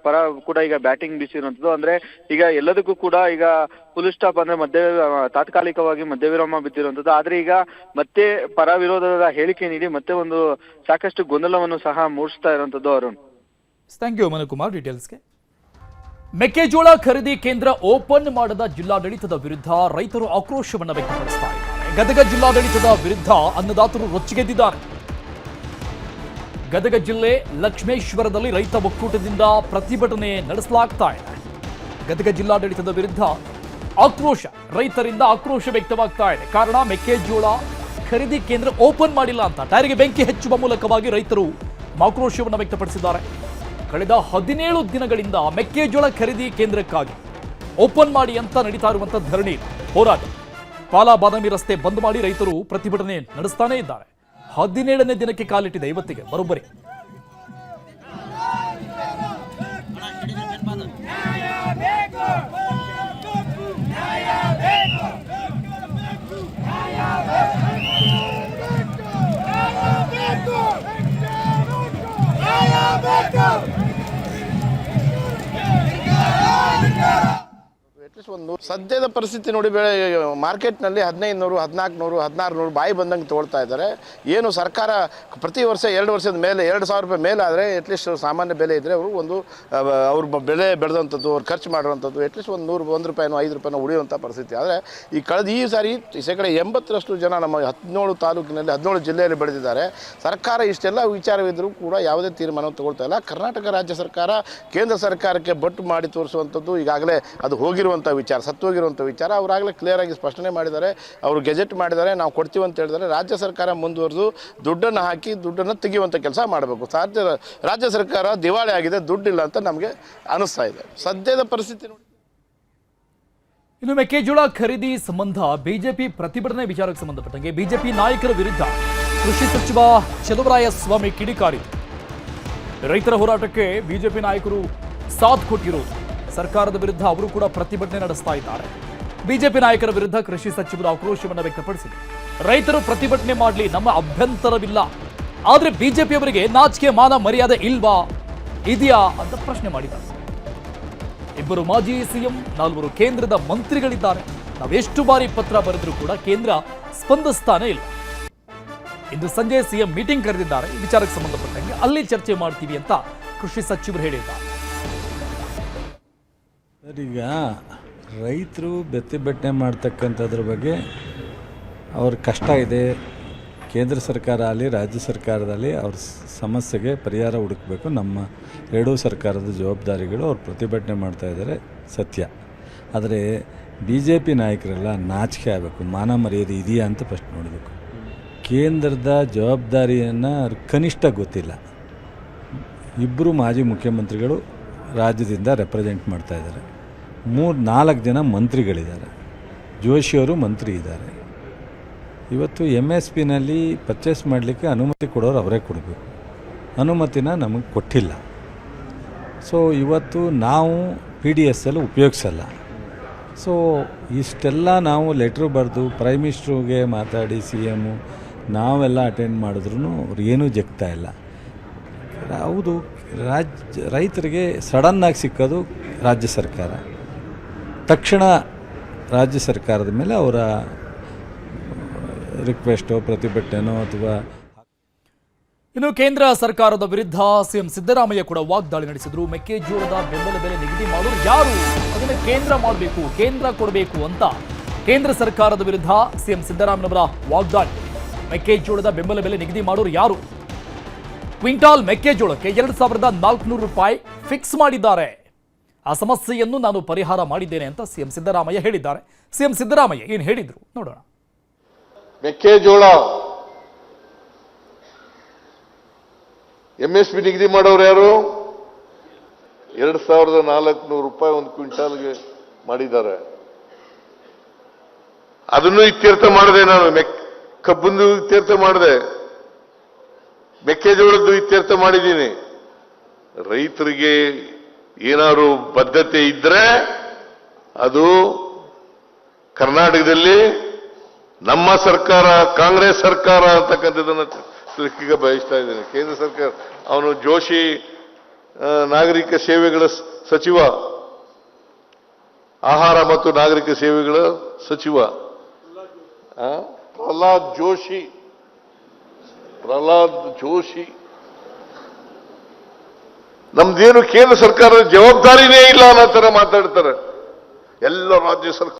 ಪರ ಕೂಡ ಈಗ ಬ್ಯಾಟಿಂಗ್ ಬೀಸಿರುವಂತದ್ದು. ಅಂದ್ರೆ ಈಗ ಎಲ್ಲದಕ್ಕೂ ಕೂಡ ಈಗ ಫುಲ್ ಸ್ಟಾಪ್ ಅಂದ್ರೆ ತಾತ್ಕಾಲಿಕವಾಗಿ ಮಧ್ಯವಿರಾಮ ಬಿದ್ದಿರುವಂತದ್ದು. ಆದ್ರೆ ಈಗ ಮತ್ತೆ ಪರ ವಿರೋಧದ ಹೇಳಿಕೆ ನೀಡಿ ಮತ್ತೆ ಒಂದು ಸಾಕಷ್ಟು ಗೊಂದಲವನ್ನು ಸಹ ಮೂಡಿಸ್ತಾ ಇರುವಂತದ್ದು. ಅರುಣ್, ಥ್ಯಾಂಕ್ ಯು ಮನುಕುಮಾರ್ ಡೀಟೇಲ್ಸ್ಗೆ. ಮೆಕ್ಕೆಜೋಳ ಖರೀದಿ ಕೇಂದ್ರ ಓಪನ್ ಮಾಡದ ಜಿಲ್ಲಾಡಳಿತದ ವಿರುದ್ಧ ರೈತರು ಆಕ್ರೋಶವನ್ನು ವ್ಯಕ್ತಪಡಿಸ್ತಾ ಇದ್ದಾರೆ. ಗದಗ ಜಿಲ್ಲಾಡಳಿತದ ವಿರುದ್ಧ ಅನ್ನದಾತರು ರೊಚ್ಚಿಗೆದ್ದಿದ್ದಾರೆ. ಗದಗ ಜಿಲ್ಲೆ ಲಕ್ಷ್ಮೇಶ್ವರದಲ್ಲಿ ರೈತ ಒಕ್ಕೂಟದಿಂದ ಪ್ರತಿಭಟನೆ ನಡೆಸಲಾಗ್ತಾ ಇದೆ. ಗದಗ ಜಿಲ್ಲಾಡಳಿತದ ವಿರುದ್ಧ ರೈತರಿಂದ ಆಕ್ರೋಶ ವ್ಯಕ್ತವಾಗ್ತಾ ಇದೆ. ಕಾರಣ ಮೆಕ್ಕೆಜೋಳ ಖರೀದಿ ಕೇಂದ್ರ ಓಪನ್ ಮಾಡಿಲ್ಲ ಅಂತ ಟೈರ್ಗೆ ಬೆಂಕಿ ಹಚ್ಚುವ ಮೂಲಕವಾಗಿ ರೈತರು ಆಕ್ರೋಶವನ್ನು ವ್ಯಕ್ತಪಡಿಸಿದ್ದಾರೆ. ಕಳೆದ 17 ದಿನಗಳಿಂದ ಮೆಕ್ಕೆಜೋಳ ಖರೀದಿ ಕೇಂದ್ರಕ್ಕಾಗಿ ಓಪನ್ ಮಾಡಿ ಅಂತ ನಡೀತಾ ಇರುವಂತಹ ಧರಣಿ ಹೋರಾಟ. ಪಾಲಾ ಬಾದಾಮಿ ರಸ್ತೆ ಬಂದ್ ಮಾಡಿ ರೈತರು ಪ್ರತಿಭಟನೆ ನಡೆಸ್ತಾನೇ ಇದ್ದಾರೆ. 17ನೇ ದಿನಕ್ಕೆ ಕಾಲಿಟ್ಟಿದೆ ಇವತ್ತಿಗೆ ಬರೋಬ್ಬರಿ. ಒಂದು ಸದ್ಯದ ಪರಿಸ್ಥಿತಿ ನೋಡಿ, ಮಾರ್ಕೆಟ್ನಲ್ಲಿ 1500, 1400, 1600 ಬಾಯಿ ಬಂದಂಗೆ ತೊಗೊಳ್ತಾ ಇದ್ದಾರೆ. ಏನು ಸರ್ಕಾರ ಪ್ರತಿ ವರ್ಷ 2 ವರ್ಷದ ಮೇಲೆ 2000 ರೂಪಾಯಿ ಮೇಲೆ ಆದರೆ ಅಟ್ಲೀಸ್ಟ್ ಸಾಮಾನ್ಯ ಬೆಲೆ ಇದ್ದರೆ ಅವರು ಒಂದು ಅವ್ರ ಬೆಲೆ ಬೆಳೆದಂಥದ್ದು, ಅವ್ರು ಖರ್ಚು ಮಾಡುವಂಥದ್ದು ಅಟ್ಲೀಸ್ಟ್ ಒಂದು 100 ರೂಪಾಯಿನೋ 5 ರೂಪಾಯಿನೋ ಉಳಿಯುವಂಥ ಪರಿಸ್ಥಿತಿ. ಆದರೆ ಈ ಸಾರಿ ಶೇಕಡ 80ರಷ್ಟು ಜನ ನಮ್ಮ 17 ತಾಲೂಕಿನಲ್ಲಿ 17 ಜಿಲ್ಲೆಯಲ್ಲಿ ಬೆಳೆದಿದ್ದಾರೆ. ಸರ್ಕಾರ ಇಷ್ಟೆಲ್ಲ ವಿಚಾರವಿದ್ದರೂ ಕೂಡ ಯಾವುದೇ ತೀರ್ಮಾನ ತಗೊಳ್ತಾ ಇಲ್ಲ. ಕರ್ನಾಟಕ ರಾಜ್ಯ ಸರ್ಕಾರ ಕೇಂದ್ರ ಸರ್ಕಾರಕ್ಕೆ ಬಟ್ಟು ಮಾಡಿ ತೋರಿಸುವಂಥದ್ದು ಈಗಾಗಲೇ ಅದು ಹೋಗಿರುವಂಥ ವಿಚಾರ, ಸತ್ತೋಗಿರುವಂಥ ವಿಚಾರ ಅವರಾಗಲೇ ಕ್ಲಿಯರ್ ಆಗಿ ಸ್ಪಷ್ಟನೆ ಮಾಡಿದ್ದಾರೆ. ಅವರು ಗೆಜೆಟ್ ಮಾಡಿದ್ದಾರೆ, ನಾವು ಕೊಡ್ತೀವಿ ಅಂತ ಹೇಳಿದ್ದಾರೆ. ರಾಜ್ಯ ಸರ್ಕಾರ ಮುಂದುವರೆದು ದುಡ್ಡನ್ನು ಹಾಕಿ ದುಡ್ಡನ್ನು ತೆಗೆಯುವಂಥ ಕೆಲಸ ಮಾಡಬೇಕು. ರಾಜ್ಯ ಸರ್ಕಾರ ದಿವಾಳಿ ಆಗಿದೆ, ದುಡ್ಡಿಲ್ಲ ಅಂತ ನಮಗೆ ಅನಿಸ್ತಾ ಇದೆ ಸದ್ಯದ ಪರಿಸ್ಥಿತಿ ನೋಡಿ. ಇನ್ನು ಮೆಕ್ಕೆಜೋಳ ಖರೀದಿ ಸಂಬಂಧ ಬಿಜೆಪಿ ಪ್ರತಿಭಟನೆ ವಿಚಾರಕ್ಕೆ ಸಂಬಂಧಪಟ್ಟಂಗೆ ಬಿಜೆಪಿ ನಾಯಕರ ವಿರುದ್ಧ ಕೃಷಿ ಸಚಿವ ಚಲುವರಾಯಸ್ವಾಮಿ ಕಿಡಿಕಾರಿದರು. ರೈತರ ಹೋರಾಟಕ್ಕೆ ಬಿಜೆಪಿ ನಾಯಕರು ಸಾಥ್ ಕೊಟ್ಟಿರುವುದು, ಸರ್ಕಾರದ ವಿರುದ್ಧ ಅವರು ಕೂಡ ಪ್ರತಿಭಟನೆ ನಡೆಸ್ತಾ ಇದ್ದಾರೆ. ಬಿಜೆಪಿ ನಾಯಕರ ವಿರುದ್ಧ ಕೃಷಿ ಸಚಿವರು ಆಕ್ರೋಶವನ್ನು ವ್ಯಕ್ತಪಡಿಸಿದರು. ರೈತರು ಪ್ರತಿಭಟನೆ ಮಾಡಲಿ, ನಮ್ಮ ಅಭ್ಯಂತರವಿಲ್ಲ, ಆದರೆ ಬಿಜೆಪಿಯವರಿಗೆ ನಾಚಿಕೆ ಮಾನ ಮರ್ಯಾದೆ ಇದೆಯಾ ಅಂತ ಪ್ರಶ್ನೆ ಮಾಡಿದ್ದಾರೆ. 2 ಮಾಜಿ ಸಿಎಂ, 4 ಕೇಂದ್ರದ ಮಂತ್ರಿಗಳಿದ್ದಾರೆ. ನಾವೆಷ್ಟು ಬಾರಿ ಪತ್ರ ಬರೆದರೂ ಕೂಡ ಕೇಂದ್ರ ಸ್ಪಂದಿಸ್ತಾನೆ ಇಲ್ಲ. ಇಂದು ಸಂಜೆ ಸಿಎಂ ಮೀಟಿಂಗ್ ಕರೆದಿದ್ದಾರೆ. ಈ ವಿಚಾರಕ್ಕೆ ಸಂಬಂಧಪಟ್ಟಂಗೆ ಅಲ್ಲಿ ಚರ್ಚೆ ಮಾಡ್ತೀವಿ ಅಂತ ಕೃಷಿ ಸಚಿವರು ಹೇಳಿದ್ದಾರೆ. ಈಗ ರೈತರು ಪ್ರತಿಭಟನೆ ಮಾಡ್ತಕ್ಕಂಥದ್ರ ಬಗ್ಗೆ ಅವ್ರ ಕಷ್ಟ ಇದೆ. ಕೇಂದ್ರ ಸರ್ಕಾರ ಆಗಲಿ ರಾಜ್ಯ ಸರ್ಕಾರದಲ್ಲಿ ಅವ್ರ ಸಮಸ್ಯೆಗೆ ಪರಿಹಾರ ಹುಡುಕಬೇಕು. ನಮ್ಮ ಎರಡೂ ಸರ್ಕಾರದ ಜವಾಬ್ದಾರಿಗಳು ಅವ್ರು ಪ್ರತಿಭಟನೆ ಮಾಡ್ತಾಯಿದ್ದಾರೆ, ಸತ್ಯ. ಆದರೆ ಬಿ ಜೆ ಪಿ ನಾಯಕರೆಲ್ಲ ನಾಚಿಕೆ ಆಗಬೇಕು, ಮಾನ ಮರ್ಯಾದೆ ಇದೆಯಾ ಅಂತ ಫಸ್ಟ್ ನೋಡಬೇಕು. ಕೇಂದ್ರದ ಜವಾಬ್ದಾರಿಯನ್ನು ಕನಿಷ್ಠ ಗೊತ್ತಿಲ್ಲ. 2 ಮಾಜಿ ಮುಖ್ಯಮಂತ್ರಿಗಳು ರಾಜ್ಯದಿಂದ ರೆಪ್ರೆಸೆಂಟ್ ಮಾಡ್ತಾಯಿದ್ದಾರೆ. 3-4 ಜನ ಮಂತ್ರಿಗಳಿದ್ದಾರೆ. ಜೋಶಿಯವರು ಮಂತ್ರಿ ಇದ್ದಾರೆ. ಇವತ್ತು MSPನಲ್ಲಿ ಪರ್ಚೇಸ್ ಮಾಡಲಿಕ್ಕೆ ಅನುಮತಿ ಕೊಡೋರು ಅವರೇ ಕೊಡಬೇಕು. ಅನುಮತಿನ ನಮಗೆ ಕೊಟ್ಟಿಲ್ಲ. ಸೊ ಇವತ್ತು ನಾವು PDS ಉಪಯೋಗಿಸಲ್ಲ. ಸೊ ಇಷ್ಟೆಲ್ಲ ನಾವು ಲೆಟ್ರು ಬರೆದು ಪ್ರೈಮ್ ಮಿನಿಸ್ಟ್ರಿಗೆ ಮಾತಾಡಿ CM ನಾವೆಲ್ಲ ಅಟೆಂಡ್ ಮಾಡಿದ್ರೂ ಅವ್ರು ಏನೂ ಜಗ್ತಾ ಇಲ್ಲ. ಹೌದು, ರೈತರಿಗೆ ಸಡನ್ನಾಗಿ ಸಿಕ್ಕೋದು ರಾಜ್ಯ ಸರ್ಕಾರ. ತಕ್ಷಣ ರಾಜ್ಯ ಸರ್ಕಾರದ ಮೇಲೆ ಅವರ ರಿಕ್ವೆಸ್ಟೋ ಪ್ರತಿಭಟನೆನೋ ಅಥವಾ ಇನ್ನು ಕೇಂದ್ರ ಸರ್ಕಾರದ ವಿರುದ್ಧ ಸಿಎಂ ಸಿದ್ದರಾಮಯ್ಯ ಕೂಡ ವಾಗ್ದಾಳಿ ನಡೆಸಿದ್ರು. ಮೆಕ್ಕೆಜೋಳದ ಬೆಂಬಲ ಬೆಲೆ ನಿಗದಿ ಮಾಡೋರು ಯಾರು? ಅದನ್ನು ಕೇಂದ್ರ ಮಾಡಬೇಕು, ಕೇಂದ್ರ ಕೊಡಬೇಕು ಅಂತ ಕೇಂದ್ರ ಸರ್ಕಾರದ ವಿರುದ್ಧ ಸಿಎಂ ಸಿದ್ದರಾಮಯ್ಯನವರ ವಾಗ್ದಾಳಿ. ಮೆಕ್ಕೆಜೋಳದ ಬೆಂಬಲ ಬೆಲೆ ನಿಗದಿ ಮಾಡೋರು ಯಾರು? ಕ್ವಿಂಟಾಲ್ ಮೆಕ್ಕೆಜೋಳಕ್ಕೆ 2,400 ರೂಪಾಯಿ ಫಿಕ್ಸ್ ಮಾಡಿದ್ದಾರೆ. ಆ ಸಮಸ್ಯೆಯನ್ನು ನಾನು ಪರಿಹಾರ ಮಾಡಿದ್ದೇನೆ ಅಂತ ಸಿಎಂ ಸಿದ್ದರಾಮಯ್ಯ ಹೇಳಿದ್ದಾರೆ. ಸಿಎಂ ಸಿದ್ದರಾಮಯ್ಯ ಏನು ಹೇಳಿದ್ರು ನೋಡೋಣ. ಮೆಕ್ಕೆಜೋಳ MSP ನಿಗದಿ ಮಾಡೋರು ಯಾರು? 2,400 ರೂಪಾಯಿ ಒಂದು ಕ್ವಿಂಟಾಲ್ಗೆ ಮಾಡಿದ್ದಾರೆ. ಅದನ್ನು ಇತ್ಯರ್ಥ ಮಾಡಿದೆ ನಾನು. ಕಬ್ಬಂದು ಇತ್ಯರ್ಥ ಮಾಡಿದೆ, ಮೆಕ್ಕೆಜೋಳದ್ದು ಇತ್ಯರ್ಥ ಮಾಡಿದ್ದೀನಿ. ರೈತರಿಗೆ ಏನಾದ್ರು ಬದ್ಧತೆ ಇದ್ರೆ ಅದು ಕರ್ನಾಟಕದಲ್ಲಿ ನಮ್ಮ ಸರ್ಕಾರ, ಕಾಂಗ್ರೆಸ್ ಸರ್ಕಾರ ಅಂತಕ್ಕಂಥದ್ದನ್ನು ತಿಳಿಕೆ ಬಯಸ್ತಾ ಇದ್ದೇನೆ. ಕೇಂದ್ರ ಸರ್ಕಾರ, ಅವನು ಜೋಶಿ ನಾಗರಿಕ ಸೇವೆಗಳ ಸಚಿವ, ಆಹಾರ ಮತ್ತು ನಾಗರಿಕ ಸೇವೆಗಳ ಸಚಿವ ಪ್ರಹ್ಲಾದ್ ಜೋಶಿ ನಮ್ದೇನು ಕೇಂದ್ರ ಸರ್ಕಾರದ ಜವಾಬ್ದಾರಿನೇ ಇಲ್ಲ ಅನ್ನೋ ತರ ಮಾತಾಡ್ತಾರೆ. ಎಲ್ಲ ರಾಜ್ಯ ಸರ್ಕಾರ